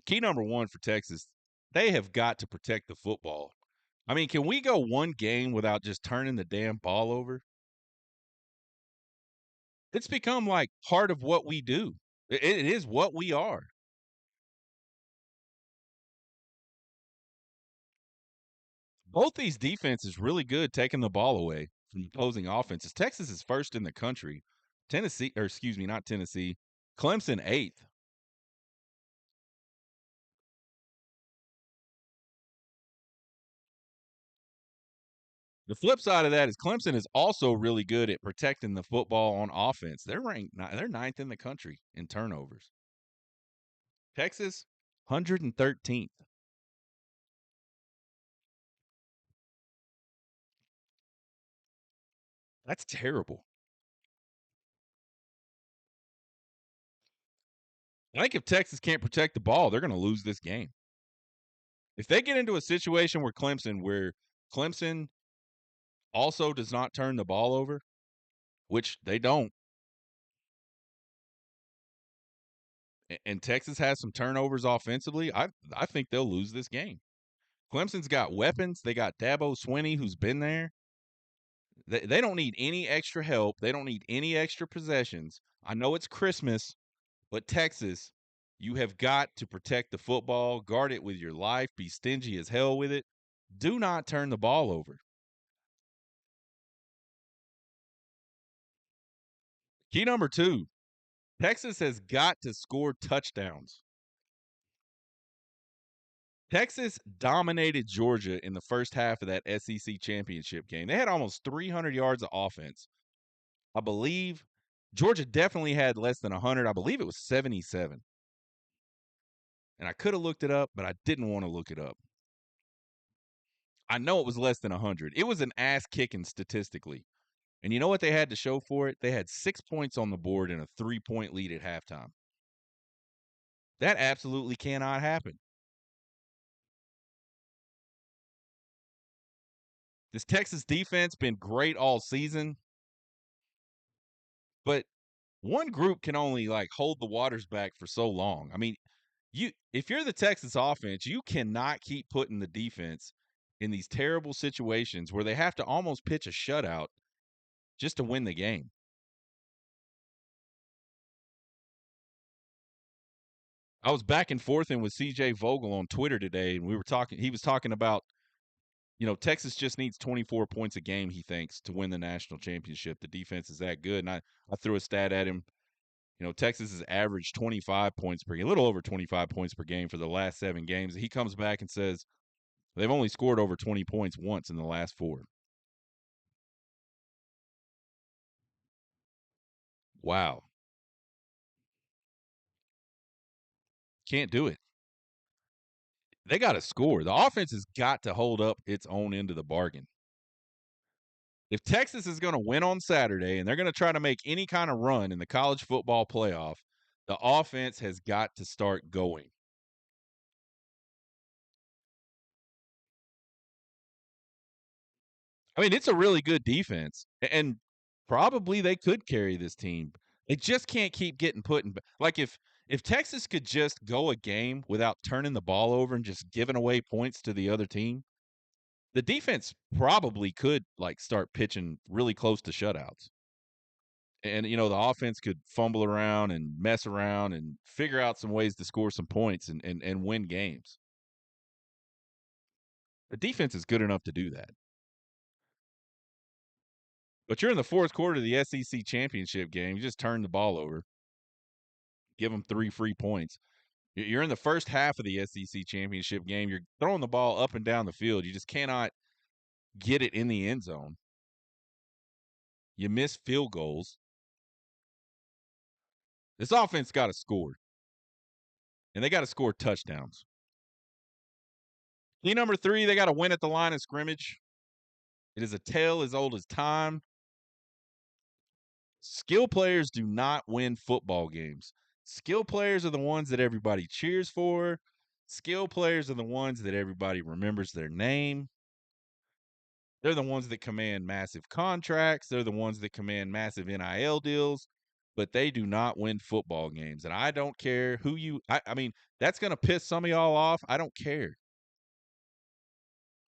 key number one for Texas, they have got to protect the football. I mean, can we go one game without just turning the damn ball over? It's become like part of what we do. It is what we are. Both these defenses really good taking the ball away from opposing offenses. Texas is first in the country. Tennessee, or excuse me, not Tennessee. Clemson eighth. The flip side of that is Clemson is also really good at protecting the football on offense. They're ranked, they're ninth in the country in turnovers. Texas, 113th. That's terrible. I think if Texas can't protect the ball, they're going to lose this game. If they get into a situation where Clemson also does not turn the ball over, which they don't, and Texas has some turnovers offensively, I think they'll lose this game. Clemson's got weapons. They got Dabo Swinney, who's been there. They don't need any extra help. They don't need any extra possessions. I know it's Christmas, but Texas, you have got to protect the football, guard it with your life, be stingy as hell with it. Do not turn the ball over. Key number two, Texas has got to score touchdowns. Texas dominated Georgia in the first half of that SEC championship game. They had almost 300 yards of offense. I believe Georgia definitely had less than 100. I believe it was 77. And I could have looked it up, but I didn't want to look it up. I know it was less than 100. It was an ass kicking statistically. And you know what they had to show for it? They had 6 points on the board and a 3-point lead at halftime. That absolutely cannot happen. This Texas defense been great all season, but one group can only like hold the waters back for so long. I mean, if you're the Texas offense, you cannot keep putting the defense in these terrible situations where they have to almost pitch a shutout just to win the game. I was back and forth with CJ Vogel on Twitter today, and he was talking about, Texas just needs 24 points a game, he thinks, to win the national championship. The defense is that good. And I threw a stat at him. Texas has averaged 25 points per game, a little over 25 points per game for the last 7 games. He comes back and says they've only scored over 20 points once in the last 4. Wow. Can't do it. They got to score. The offense has got to hold up its own end of the bargain. If Texas is going to win on Saturday and they're going to try to make any kind of run in the college football playoff, the offense has got to start going. I mean, it's a really good defense, and probably they could carry this team. They just can't keep getting put in. Like if Texas could just go a game without turning the ball over and just giving away points to the other team, the defense probably could like start pitching really close to shutouts. And the offense could fumble around and mess around and figure out some ways to score some points and win games. The defense is good enough to do that. But you're in the fourth quarter of the SEC championship game. You just turn the ball over, give them 3 free points. You're in the first half of the SEC championship game. You're throwing the ball up and down the field. You just cannot get it in the end zone. You miss field goals. This offense got to score, and they got to score touchdowns. Key number 3, they got to win at the line of scrimmage. It is a tale as old as time. Skill players do not win football games. Skill players are the ones that everybody cheers for. Skill players are the ones that everybody remembers their name. They're the ones that command massive contracts. They're the ones that command massive NIL deals. but they do not win football games. And I don't care who you I mean, that's gonna piss some of y'all off. I don't care.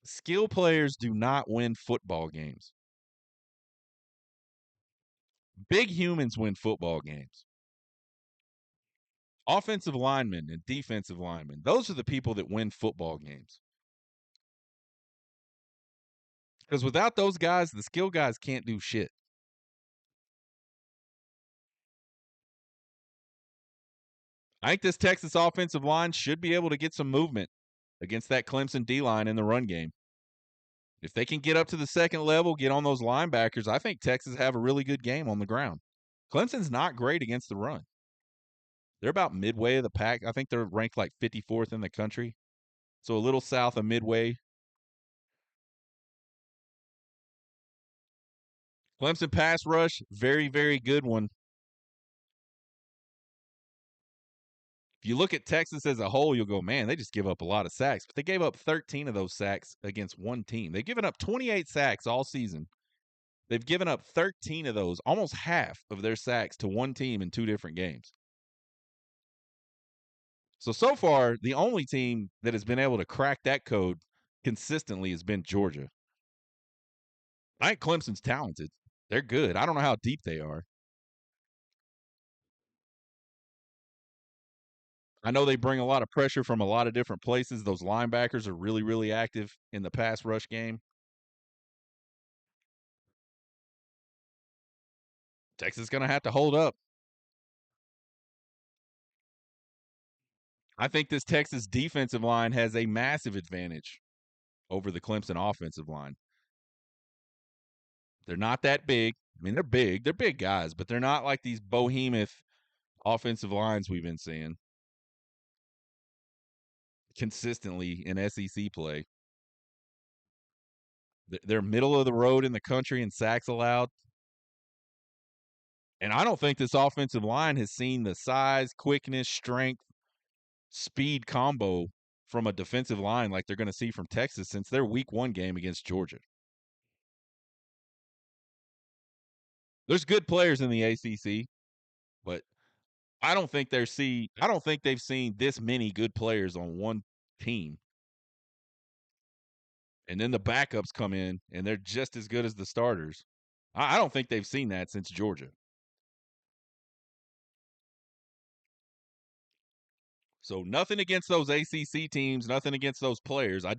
Skill players do not win football games. Big humans win football games. Offensive linemen and defensive linemen, those are the people that win football games. Because without those guys, the skill guys can't do shit. I think this Texas offensive line should be able to get some movement against that Clemson D line in the run game. If they can get up to the second level, get on those linebackers, I think Texas have a really good game on the ground. Clemson's not great against the run. They're about midway of the pack. I think they're ranked like 54th in the country. So a little south of midway. Clemson pass rush, very, very good one. If you look at Texas as a whole, you'll go, man, they just give up a lot of sacks. But they gave up 13 of those sacks against one team. They've given up 28 sacks all season. They've given up 13 of those, almost half of their sacks to one team in two different games. So far, the only team that has been able to crack that code consistently has been Georgia. I think Clemson's talented. They're good. I don't know how deep they are. I know they bring a lot of pressure from a lot of different places. Those linebackers are really, really active in the pass rush game. Texas is going to have to hold up. I think this Texas defensive line has a massive advantage over the Clemson offensive line. They're not that big. I mean, they're big. They're big guys, but they're not like these behemoth offensive lines we've been seeing consistently in SEC play. They're middle of the road in the country in sacks allowed. And I don't think this offensive line has seen the size, quickness, strength, speed combo from a defensive line like they're going to see from Texas since their week one game against Georgia. There's good players in the ACC, but I don't think they've seen this many good players on one team. And then the backups come in and they're just as good as the starters. I don't think they've seen that since Georgia. So nothing against those ACC teams, nothing against those players. I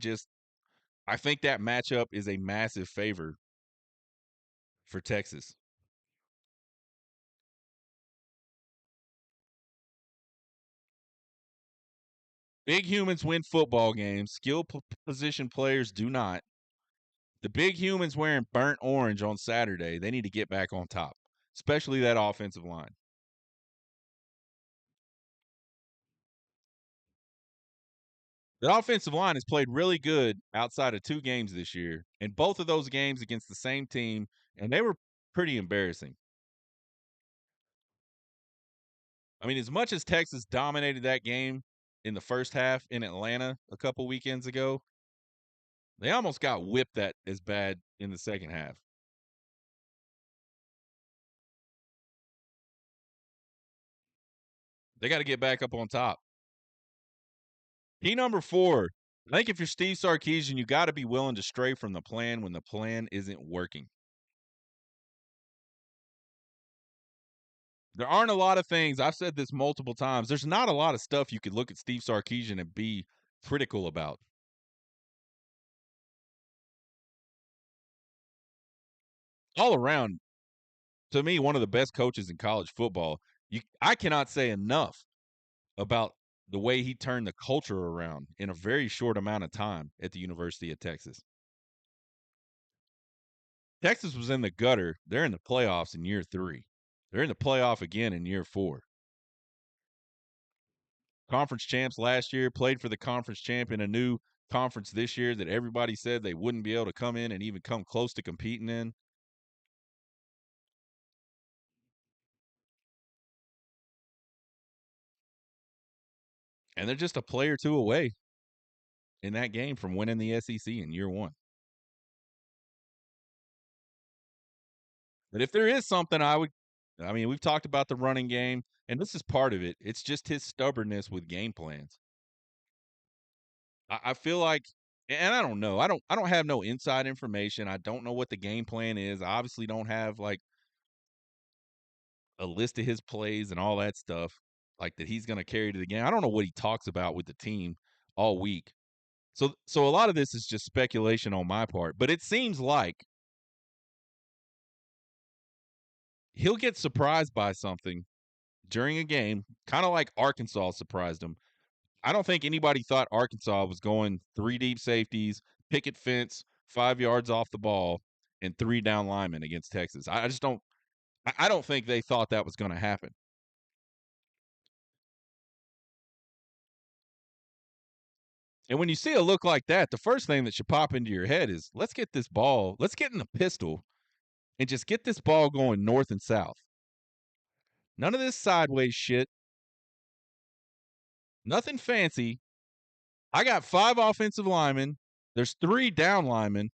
think that matchup is a massive favor for Texas. Big humans win football games. Skill position players do not. The big humans wearing burnt orange on Saturday, they need to get back on top, especially that offensive line. The offensive line has played really good outside of two games this year, and both of those games against the same team, and they were pretty embarrassing. I mean, as much as Texas dominated that game in the first half in Atlanta a couple weekends ago, they almost got whipped that as bad in the second half. They got to get back up on top. Key number 4. I think if you're Steve Sarkisian, you got to be willing to stray from the plan when the plan isn't working. There aren't a lot of things. I've said this multiple times. There's not a lot of stuff you could look at Steve Sarkisian and be critical about. All around, to me, one of the best coaches in college football. I cannot say enough about the way he turned the culture around in a very short amount of time at the University of Texas. Texas was in the gutter. They're in the playoffs in year 3. They're in the playoff again in year 4. Conference champs last year, played for the conference champ in a new conference this year that everybody said they wouldn't be able to come in and even come close to competing in. And they're just a play or two away in that game from winning the SEC in year 1. But if there is something I mean, we've talked about the running game, and this is part of it. It's just his stubbornness with game plans. I feel like, and I don't know. I don't have no inside information. I don't know what the game plan is. I obviously don't have like a list of his plays and all that stuff, like that he's going to carry to the game. I don't know what he talks about with the team all week. So a lot of this is just speculation on my part, but it seems like he'll get surprised by something during a game, kind of like Arkansas surprised him. I don't think anybody thought Arkansas was going 3 deep safeties, picket fence, 5 yards off the ball, and 3 down linemen against Texas. I just don't. I don't think they thought that was going to happen. And when you see a look like that, the first thing that should pop into your head is, let's get this ball, let's get in the pistol and just get this ball going north and south. None of this sideways shit. Nothing fancy. I got 5 offensive linemen. There's 3 down linemen.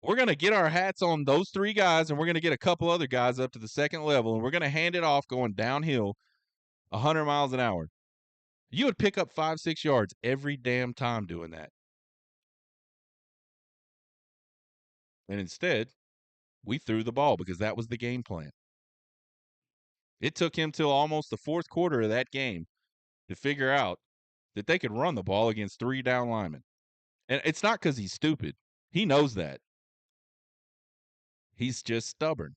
We're going to get our hats on those 3 guys, and we're going to get a couple other guys up to the second level, and we're going to hand it off going downhill 100 miles an hour. You would pick up 5, 6 yards every damn time doing that. And instead, we threw the ball because that was the game plan. It took him till almost the fourth quarter of that game to figure out that they could run the ball against 3 down linemen. And it's not because he's stupid. He knows that. He's just stubborn.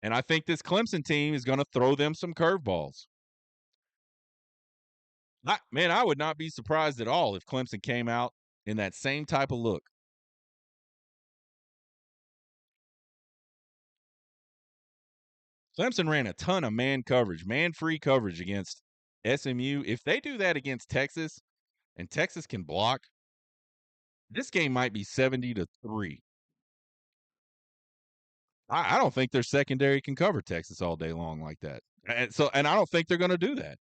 And I think this Clemson team is going to throw them some curveballs. I would not be surprised at all if Clemson came out in that same type of look. Clemson ran a ton of man coverage, man-free coverage against SMU. If they do that against Texas, and Texas can block, this game might be 70-3. I don't think their secondary can cover Texas all day long like that. And I don't think they're going to do that.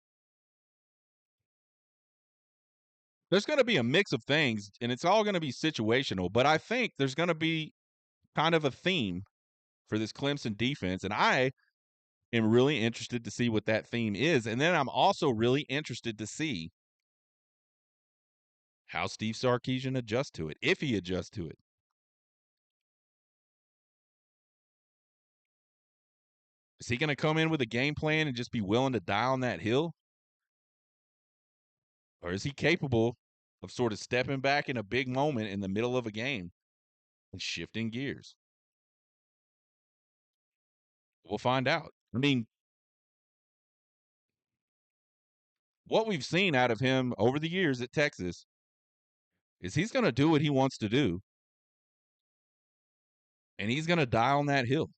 There's going to be a mix of things, and it's all going to be situational. But I think there's going to be kind of a theme for this Clemson defense, and I am really interested to see what that theme is. And then I'm also really interested to see how Steve Sarkisian adjusts to it, if he adjusts to it. Is he going to come in with a game plan and just be willing to die on that hill? Or is he capable of sort of stepping back in a big moment in the middle of a game and shifting gears? We'll find out. I mean, what we've seen out of him over the years at Texas is he's going to do what he wants to do, and he's going to die on that hill.